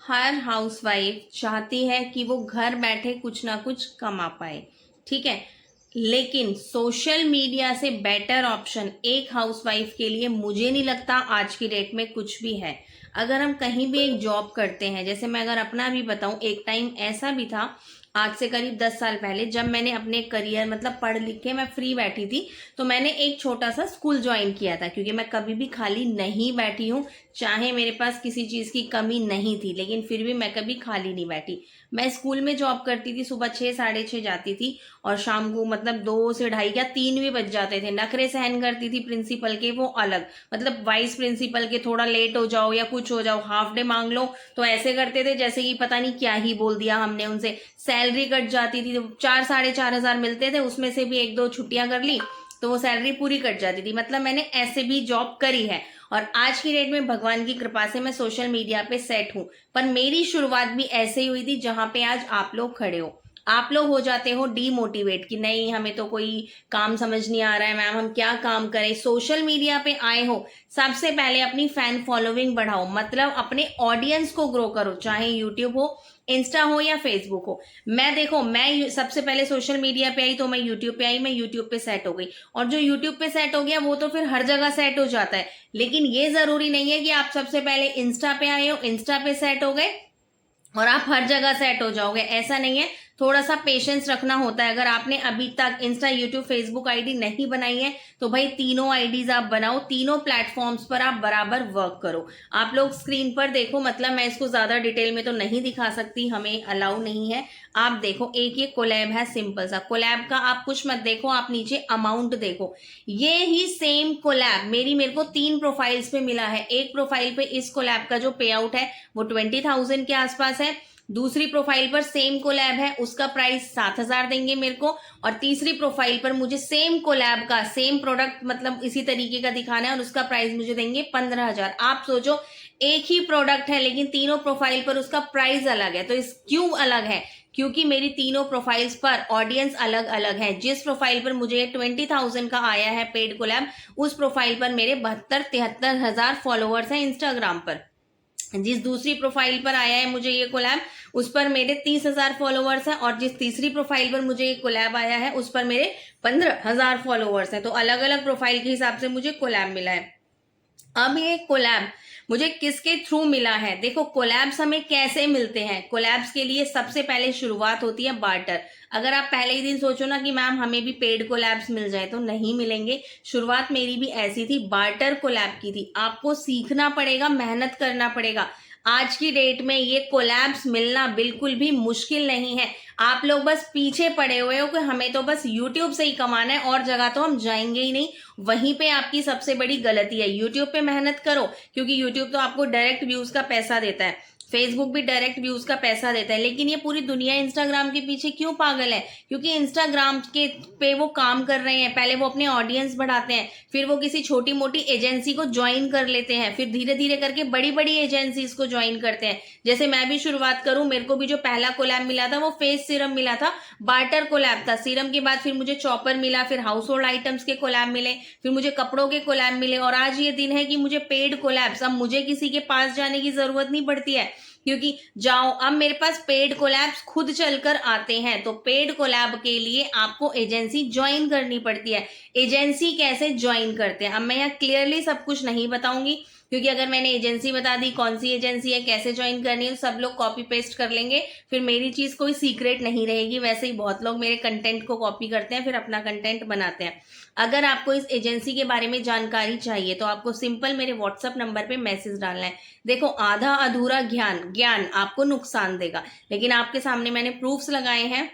हर housewife चाहती है कि वो घर बैठे कुछ ना कुछ कमा पाए, ठीक है। लेकिन सोशल मीडिया से बेटर ऑप्शन एक हाउसवाइफ के लिए मुझे नहीं लगता आज की डेट में कुछ भी है। अगर हम कहीं भी एक जॉब करते हैं, जैसे मैं अगर अपना भी बताऊं, एक टाइम ऐसा भी था आज से करीब 10 साल पहले, जब मैंने अपने करियर मतलब पढ़ लिख के मैं फ्री बैठी थी, तो मैंने एक छोटा सा स्कूल ज्वाइन किया था, क्योंकि मैं कभी भी खाली नहीं बैठी हूँ। चाहे मेरे पास किसी चीज़ की कमी नहीं थी, लेकिन फिर भी मैं कभी खाली नहीं बैठी। मैं स्कूल में जॉब करती थी, सुबह 6 साढ़े 6 जाती थी और शाम को मतलब 2 से ढाई या 3 भी बज जाते थे। नखरे सहन करती थी प्रिंसिपल के, वो अलग, मतलब वाइस प्रिंसिपल के, थोड़ा लेट हो जाओ या कुछ हो जाओ, हाफ डे मांग लो तो ऐसे करते थे जैसे कि पता नहीं क्या ही बोल दिया हमने उनसे। सैलरी कट जाती थी, 4 साढ़े 4 हजार मिलते थे, उसमें से भी 1 2 छुट्टियां कर ली तो वो सैलरी पूरी कट जाती थी। मतलब मैंने ऐसे भी जॉब करी है। और आज की डेट में भगवान की कृपा से मैं सोशल मीडिया पे सेट हूं। पर मेरी शुरुआत भी ऐसे ही हुई थी जहां पे आज आप लोग खड़े हो। आप लोग हो जाते हो डीमोटिवेट कि नहीं, हमें तो कोई काम समझ नहीं आ रहा है मैम, हम क्या काम करें। सोशल मीडिया पे आए हो, सबसे पहले अपनी फैन फॉलोइंग बढ़ाओ, मतलब अपने ऑडियंस को ग्रो करो, चाहे यूट्यूब हो, इंस्टा हो या फेसबुक हो। मैं देखो, मैं सबसे पहले सोशल मीडिया पे आई तो मैं यूट्यूब पे आई, मैं यूट्यूब पे सेट हो गई। और जो यूट्यूब पे सेट हो गया वो तो फिर हर जगह सेट हो जाता है। लेकिन ये जरूरी नहीं है कि आप सबसे पहले इंस्टा पे आए हो, इंस्टा पे सेट हो गए और आप हर जगह सेट हो जाओगे, ऐसा नहीं है। थोड़ा सा पेशेंस रखना होता है। अगर आपने अभी तक इंस्टा, यूट्यूब, फेसबुक आईडी नहीं बनाई है तो भाई तीनों आईडीज आप बनाओ, तीनों प्लेटफॉर्म्स पर आप बराबर वर्क करो। आप लोग स्क्रीन पर देखो, मतलब मैं इसको ज्यादा डिटेल में तो नहीं दिखा सकती, हमें अलाउ नहीं है। आप देखो, एक ये कोलैब है, सिंपल सा कोलैब का, आप कुछ मत देखो, आप नीचे अमाउंट देखो। ये ही सेम कोलैब मेरे को 3 प्रोफाइल्स पे मिला है। एक प्रोफाइल पे इस कोलैब का जो पे आउट है वो 20,000 के आसपास है। दूसरी प्रोफाइल पर सेम कोलैब है, उसका प्राइस 7,000 देंगे मेरे को। और तीसरी प्रोफाइल पर मुझे सेम कोलैब का सेम प्रोडक्ट मतलब इसी तरीके का दिखाना है और उसका प्राइस मुझे देंगे 15,000। आप सोचो, एक ही प्रोडक्ट है लेकिन तीनों प्रोफाइल पर उसका प्राइस अलग है। तो इस क्यों अलग है? क्योंकि मेरी तीनों प्रोफाइल्स पर ऑडियंस अलग अलग है। जिस प्रोफाइल पर मुझे 20,000 का आया है पेड कोलैब, उस प्रोफाइल पर मेरे 72-73 हजार फॉलोअर्स हैं इंस्टाग्राम पर। जिस दूसरी प्रोफाइल पर आया है मुझे ये कोलैब, उस पर मेरे 30,000 फॉलोअर्स हैं। और जिस तीसरी प्रोफाइल पर मुझे ये कोलैब आया है उस पर मेरे 15,000 फॉलोअर्स हैं। तो अलग अलग प्रोफाइल के हिसाब से मुझे कोलैब मिला है। अब ये कोलैब मुझे किसके थ्रू मिला है? देखो, कोलैब्स हमें कैसे मिलते हैं। कोलैब्स के लिए सबसे पहले शुरुआत होती है बार्टर। अगर आप पहले ही दिन सोचो ना कि मैम हमें भी पेड कोलैब्स मिल जाए, तो नहीं मिलेंगे। शुरुआत मेरी भी ऐसी थी, बार्टर कोलैब की थी। आपको सीखना पड़ेगा, मेहनत करना पड़ेगा। आज की डेट में ये कोलैब्स मिलना बिल्कुल भी मुश्किल नहीं है। आप लोग बस पीछे पड़े हुए हो कि हमें तो बस यूट्यूब से ही कमाना है और जगह तो हम जाएंगे ही नहीं। वहीं पे आपकी सबसे बड़ी गलती है। यूट्यूब पे मेहनत करो, क्योंकि यूट्यूब तो आपको डायरेक्ट व्यूज का पैसा देता है, फेसबुक भी डायरेक्ट व्यूज का पैसा देता है। लेकिन ये पूरी दुनिया इंस्टाग्राम के पीछे क्यों पागल है? क्योंकि इंस्टाग्राम के पे वो काम कर रहे हैं। पहले वो अपने ऑडियंस बढ़ाते हैं, फिर वो किसी छोटी मोटी एजेंसी को ज्वाइन कर लेते हैं, फिर धीरे धीरे करके बड़ी बड़ी एजेंसीज को ज्वाइन करते हैं। जैसे मैं भी शुरुआत करूं, मेरे को भी जो पहला कोलैब मिला था वो फेस सीरम मिला था, बार्टर कोलैब था। सीरम के बाद फिर मुझे चॉपर मिला, फिर हाउस होल्ड आइटम्स के कोलैब मिले, फिर मुझे कपड़ों के कोलैब मिले। और आज ये दिन है कि मुझे पेड कोलैब्स, अब मुझे किसी के पास जाने की जरूरत नहीं पड़ती है, क्योंकि जाओ अब मेरे पास पेड कोलैब्स खुद चलकर आते हैं। तो पेड कोलैब के लिए आपको एजेंसी ज्वाइन करनी पड़ती है। एजेंसी कैसे ज्वाइन करते हैं अब मैं यहाँ क्लियरली सब कुछ नहीं बताऊंगी, क्योंकि अगर मैंने एजेंसी बता दी, कौन सी एजेंसी है, कैसे ज्वाइन करनी है, तो सब लोग कॉपी पेस्ट कर लेंगे, फिर मेरी चीज कोई सीक्रेट नहीं रहेगी। वैसे ही बहुत लोग मेरे कंटेंट को कॉपी करते हैं, फिर अपना कंटेंट बनाते हैं। अगर आपको इस एजेंसी के बारे में जानकारी चाहिए तो आपको सिंपल मेरे व्हाट्सएप नंबर पे मैसेज डालना है। देखो, आधा अधूरा ज्ञान ज्ञान आपको नुकसान देगा, लेकिन आपके सामने मैंने प्रूफ्स लगाए हैं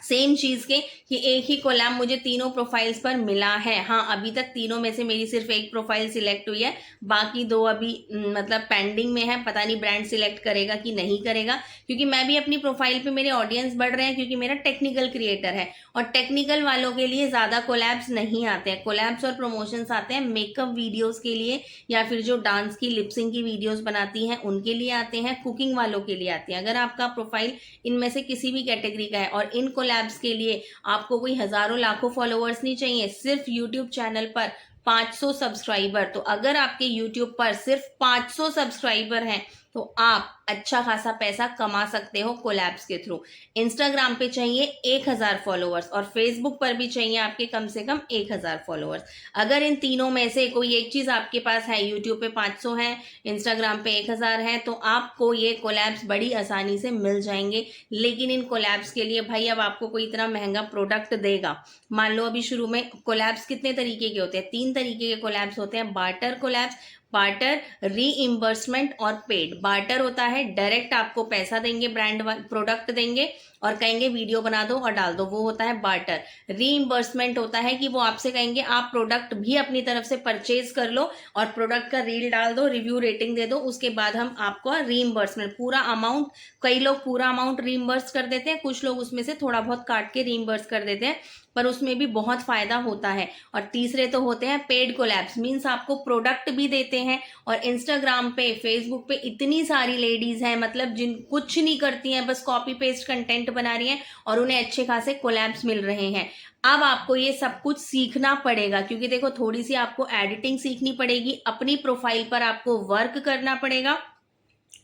सेम चीज के कि एक ही कोलैब मुझे तीनों प्रोफाइल्स पर मिला है। हाँ, अभी तक तीनों में से मेरी सिर्फ एक प्रोफाइल सिलेक्ट हुई है, बाकी दो अभी मतलब पेंडिंग में है। पता नहीं ब्रांड सिलेक्ट करेगा कि नहीं करेगा, क्योंकि मैं भी अपनी प्रोफाइल पे मेरे ऑडियंस बढ़ रहे हैं, क्योंकि मेरा टेक्निकल क्रिएटर है और टेक्निकल वालों के लिए ज्यादा कोलैब्स नहीं आते हैं। कोलैब्स और प्रमोशंस आते हैं मेकअप वीडियोस के लिए, या फिर जो डांस की लिपसिंग की वीडियोस बनाती हैं उनके लिए आते हैं, कुकिंग वालों के लिए आते हैं। अगर आपका प्रोफाइल इनमें से किसी भी कैटेगरी का है और इन कोलैब्स के लिए आपको कोई हजारों लाखों फॉलोअर्स नहीं चाहिए, सिर्फ यूट्यूब चैनल पर 500 सब्सक्राइबर, तो अगर आपके यूट्यूब पर सिर्फ 500 सब्सक्राइबर हैं तो आप अच्छा खासा पैसा कमा सकते हो कोलैब्स के थ्रू। इंस्टाग्राम पे चाहिए 1000 फॉलोअर्स और फेसबुक पर भी चाहिए आपके कम से कम 1000 फॉलोअर्स। अगर इन तीनों में से कोई एक चीज आपके पास है, यूट्यूब पे 500 है, इंस्टाग्राम पे 1000 है, तो आपको ये कोलैब्स बड़ी आसानी से मिल जाएंगे। लेकिन इन कोलैब्स के लिए भाई अब आपको कोई इतना महंगा प्रोडक्ट देगा। मान लो अभी शुरू में कोलैब्स कितने तरीके के होते हैं, 3 तरीके के कोलैब्स होते हैं। बार्टर कोलैब्स, बार्टर, रीइंबर्समेंट और पेड। बार्टर होता है डायरेक्ट आपको पैसा देंगे, ब्रांड प्रोडक्ट देंगे और कहेंगे वीडियो बना दो और डाल दो, वो होता है बार्टर। रीइंबर्समेंट होता है कि वो आपसे कहेंगे आप प्रोडक्ट भी अपनी तरफ से परचेज कर लो और प्रोडक्ट का रील डाल दो, रिव्यू रेटिंग दे दो, उसके बाद हम आपको रीइंबर्समेंट पूरा अमाउंट, कई लोग पूरा अमाउंट रीइंबर्स कर देते हैं, कुछ लोग उसमें से थोड़ा बहुत काट के रीइंबर्स कर देते हैं, पर उसमें भी बहुत फायदा होता है। और तीसरे तो होते हैं पेड कोलैब्स, मीन्स आपको प्रोडक्ट भी देते हैं। और इंस्टाग्राम पे, फेसबुक पे इतनी सारी लेडीज हैं, मतलब जिन कुछ नहीं करती हैं, बस कॉपी पेस्ट कंटेंट बना रही हैं और उन्हें अच्छे खासे कोलैब्स मिल रहे हैं। अब आपको ये सब कुछ सीखना पड़ेगा, क्योंकि देखो थोड़ी सी आपको एडिटिंग सीखनी पड़ेगी, अपनी प्रोफाइल पर आपको वर्क करना पड़ेगा,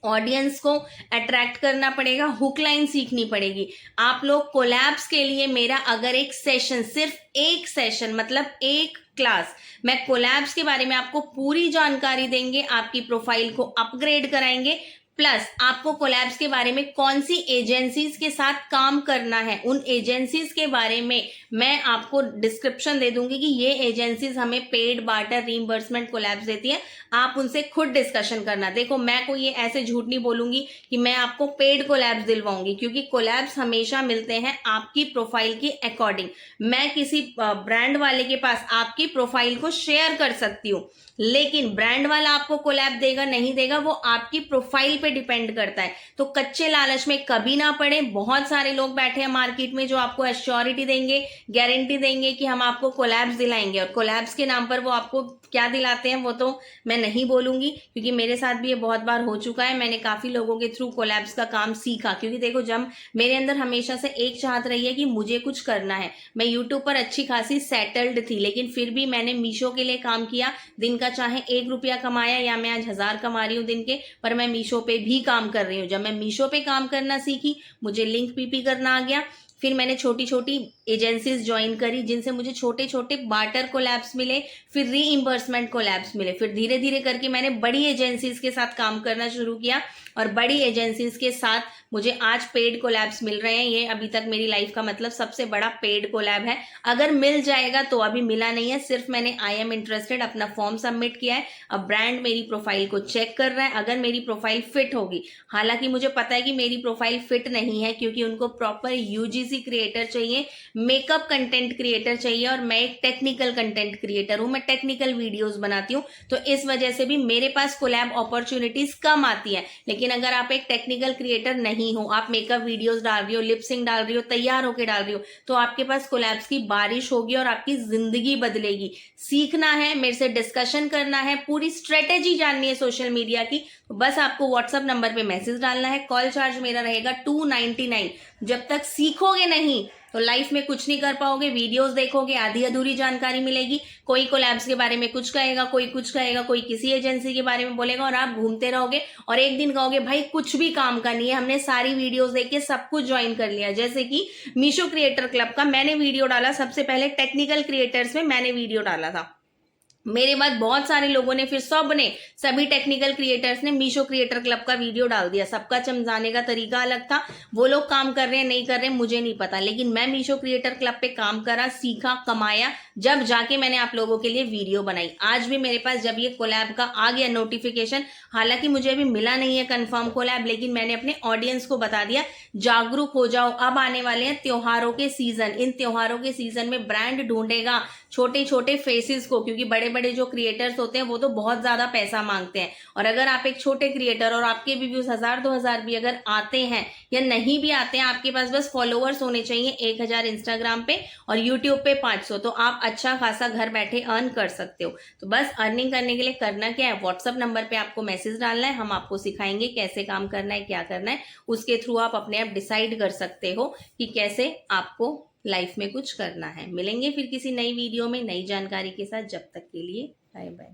ऑडियंस को अट्रैक्ट करना पड़ेगा, हुक लाइन सीखनी पड़ेगी। आप लोग कोलैब्स के लिए मेरा अगर एक सेशन, सिर्फ एक सेशन मतलब एक क्लास, मैं कोलैब्स के बारे में आपको पूरी जानकारी देंगे, आपकी प्रोफाइल को अपग्रेड कराएंगे, प्लस आपको कोलैब्स के बारे में कौन सी एजेंसीज के साथ काम करना है, उन एजेंसीज के बारे में मैं आपको डिस्क्रिप्शन दे दूंगी कि ये एजेंसीज हमें पेड, बार्टर, रीइंबर्समेंट कोलैब्स देती है, आप उनसे खुद डिस्कशन करना। देखो मैं कोई ये ऐसे झूठ नहीं बोलूंगी कि मैं आपको पेड कोलैब्स दिलवाऊंगी, क्योंकि कोलैब्स हमेशा मिलते हैं आपकी प्रोफाइल के अकॉर्डिंग। मैं किसी ब्रांड वाले के पास आपकी प्रोफाइल को शेयर कर सकती हूँ, लेकिन ब्रांड वाला आपको कोलैब देगा नहीं देगा वो आपकी प्रोफाइल पे डिपेंड करता है। तो कच्चे लालच में कभी ना पड़े। बहुत सारे लोग बैठे हैं मार्केट में जो आपको एश्योरिटी देंगे, गारंटी देंगे कि हम आपको कोलैब्स दिलाएंगे, और कोलैब्स के नाम पर वो आपको क्या दिलाते हैं वो तो मैं नहीं बोलूंगी, क्योंकि मेरे साथ भी ये बहुत बार हो चुका है। मैंने काफी लोगों के थ्रू कोलैब्स का काम सीखा, क्योंकि देखो जब मेरे अंदर हमेशा से एक चाहत रही है कि मुझे कुछ करना है। मैं यूट्यूब पर अच्छी खासी सेटल्ड थी, लेकिन फिर भी मैंने मीशो के लिए काम किया। दिन का चाहे 1 रुपया कमाया या मैं आज 1000 कमा रही हूँ दिन के, पर मैं मीशो पे भी काम कर रही हूँ। जब मैं मीशो पे काम करना सीखी, मुझे लिंक पीपी करना आ गया। फिर मैंने छोटी छोटी एजेंसीज ज्वाइन करी, जिनसे मुझे छोटे छोटे बार्टर कोलैब्स मिले, फिर रीइंबर्समेंट कोलैब्स मिले। फिर धीरे धीरे करके मैंने बड़ी एजेंसीज के साथ काम करना शुरू किया, और बड़ी एजेंसीज के साथ मुझे आज पेड कोलैब्स मिल रहे हैं। ये अभी तक मेरी लाइफ का मतलब सबसे बड़ा पेड कोलैब है। अगर मिल जाएगा तो, अभी मिला नहीं है, सिर्फ मैंने आई एम इंटरेस्टेड अपना फॉर्म सबमिट किया है। अब ब्रांड मेरी प्रोफाइल को चेक कर रहा है, अगर मेरी प्रोफाइल फिट होगी, हालांकि मुझे पता है कि मेरी प्रोफाइल फिट नहीं है, क्योंकि उनको प्रॉपर यूजीसी क्रिएटर चाहिए, मेकअप कंटेंट क्रिएटर चाहिए, और मैं एक टेक्निकल कंटेंट क्रिएटर हूं, मैं टेक्निकल वीडियोस बनाती हूँ, तो इस वजह से भी मेरे पास कोलैब अपॉर्चुनिटीज कम आती है। लेकिन अगर आप एक टेक्निकल क्रिएटर नहीं हो, आप मेकअप वीडियोस डाल रही हो, लिपसिंग डाल रही हो, तैयार होके डाल रही हो, तो आपके पास कोलैब्स की बारिश होगी और आपकी जिंदगी बदलेगी। सीखना है, मेरे से डिस्कशन करना है, पूरी स्ट्रेटेजी जाननी है सोशल मीडिया की, तो बस आपको व्हाट्सएप नंबर पे मैसेज डालना है। कॉल चार्ज मेरा रहेगा 299। जब तक सीखोगे नहीं तो लाइफ में कुछ नहीं कर पाओगे। वीडियोस देखोगे, आधी अधूरी जानकारी मिलेगी, कोई कोलैब्स के बारे में कुछ कहेगा, कोई कुछ कहेगा, कोई किसी एजेंसी के बारे में बोलेगा, और आप घूमते रहोगे और एक दिन कहोगे भाई कुछ भी काम का नहीं है, हमने सारी वीडियोस देख के सब कुछ ज्वाइन कर लिया। जैसे कि मीशो क्रिएटर क्लब का मैंने वीडियो डाला, सबसे पहले टेक्निकल क्रिएटर्स में मैंने वीडियो डाला था, मेरे बाद बहुत सारे लोगों ने, फिर सभी टेक्निकल क्रिएटर्स ने मीशो क्रिएटर क्लब का वीडियो डाल दिया। सबका समझाने का तरीका अलग था, वो लोग काम कर रहे हैं नहीं कर रहे हैं मुझे नहीं पता, लेकिन मैं मीशो क्रिएटर क्लब पे काम करा, सीखा, कमाया, जब जाके मैंने आप लोगों के लिए वीडियो बनाई। आज भी मेरे पास जब ये कोलैब का आ गया नोटिफिकेशन, हालांकि मुझे अभी मिला नहीं है कंफर्म कोलैब, लेकिन मैंने अपने ऑडियंस को बता दिया जागरूक हो जाओ, अब आने वाले हैं त्योहारों के सीजन। इन त्योहारों के सीजन में ब्रांड ढूंढेगा छोटे छोटे फेसेस को, क्योंकि बड़े बड़े जो क्रिएटर्स होते हैं वो तो बहुत ज्यादा पैसा मांगते हैं, और अगर आप एक छोटे क्रिएटर और आपके भी व्यूज 1000-2000 भी अगर आते हैं या नहीं भी आते हैं, आपके पास बस फॉलोअर्स होने चाहिए 1000 इंस्टाग्राम पे और यूट्यूब पे 500, तो आप अच्छा खासा घर बैठे अर्न कर सकते हो। तो बस अर्निंग करने के लिए करना क्या है, व्हाट्सअप नंबर पे आपको मैसेज डालना है, हम आपको सिखाएंगे कैसे काम करना है, क्या करना है, उसके थ्रू आप अपने आप डिसाइड कर सकते हो कि कैसे आपको लाइफ में कुछ करना है। मिलेंगे फिर किसी नई वीडियो में नई जानकारी के साथ, जब तक के लिए बाय बाय।